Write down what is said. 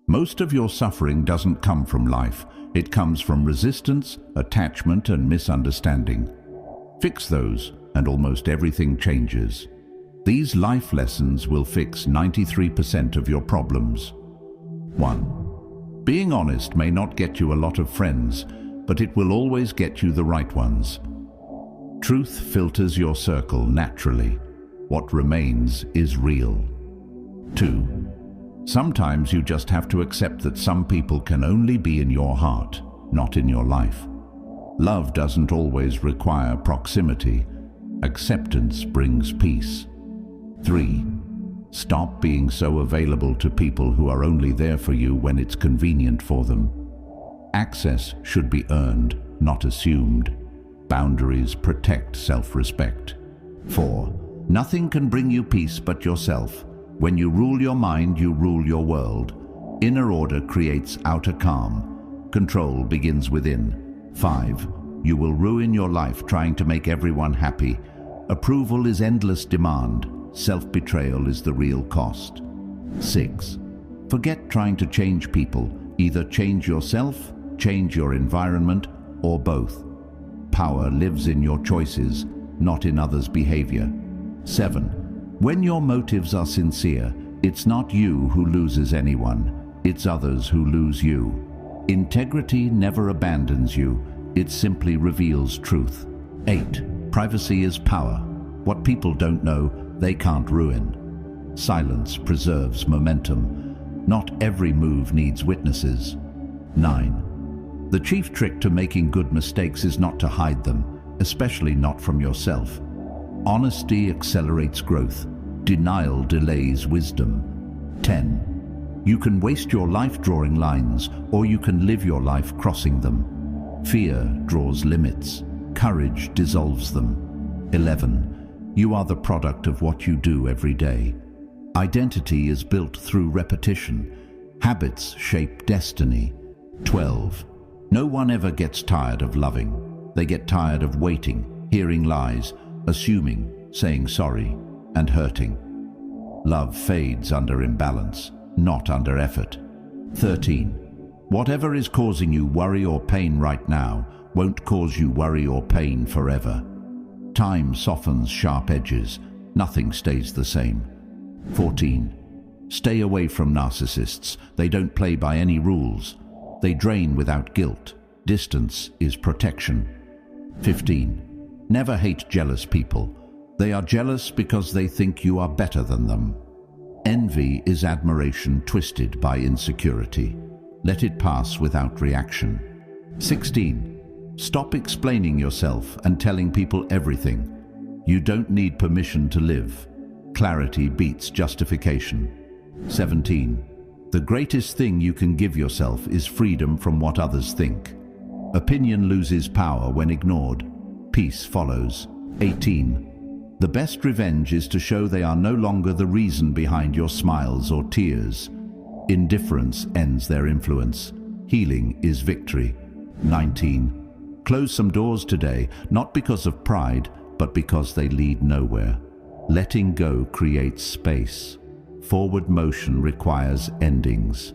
Most of your suffering doesn't come from life. It comes from resistance, attachment, and misunderstanding. Fix those, and almost everything changes. These life lessons will fix 93% of your problems. 1. Being honest may not get you a lot of friends, but it will always get you the right ones. Truth filters your circle naturally. What remains is real. 2. Sometimes you just have to accept that some people can only be in your heart, not in your life. Love doesn't always require proximity. Acceptance brings peace. 3. Stop being so available to people who are only there for you when it's convenient for them. Access should be earned, not assumed. Boundaries protect self-respect. 4. Nothing can bring you peace but yourself. When you rule your mind, you rule your world. Inner order creates outer calm. Control begins within. 5. You will ruin your life trying to make everyone happy. Approval is endless demand. Self-betrayal is the real cost. 6. Forget trying to change people. Either change yourself, change your environment, or both. Power lives in your choices, not in others' behavior. 7. When your motives are sincere, it's not you who loses anyone, it's others who lose you. Integrity never abandons you, it simply reveals truth. 8. Privacy is power. What people don't know, they can't ruin. Silence preserves momentum. Not every move needs witnesses. 9. The chief trick to making good mistakes is not to hide them, especially not from yourself. Honesty accelerates growth. Denial delays wisdom. 10. You can waste your life drawing lines, or you can live your life crossing them. Fear draws limits. Courage dissolves them. 11. You are the product of what you do every day. Identity is built through repetition. Habits shape destiny. 12. No one ever gets tired of loving. They get tired of waiting, hearing lies, assuming, saying sorry, and hurting. Love fades under imbalance, not under effort. 13. Whatever is causing you worry or pain right now won't cause you worry or pain forever. Time softens sharp edges. Nothing stays the same. 14. Stay away from narcissists. They don't play by any rules. They drain without guilt. Distance is protection. 15. Never hate jealous people. They are jealous because they think you are better than them. Envy is admiration twisted by insecurity. Let it pass without reaction. 16. Stop explaining yourself and telling people everything. You don't need permission to live. Clarity beats justification. 17. The greatest thing you can give yourself is freedom from what others think. Opinion loses power when ignored. Peace follows. 18. The best revenge is to show they are no longer the reason behind your smiles or tears. Indifference ends their influence. Healing is victory. 19. Close some doors today, not because of pride, but because they lead nowhere. Letting go creates space. Forward motion requires endings.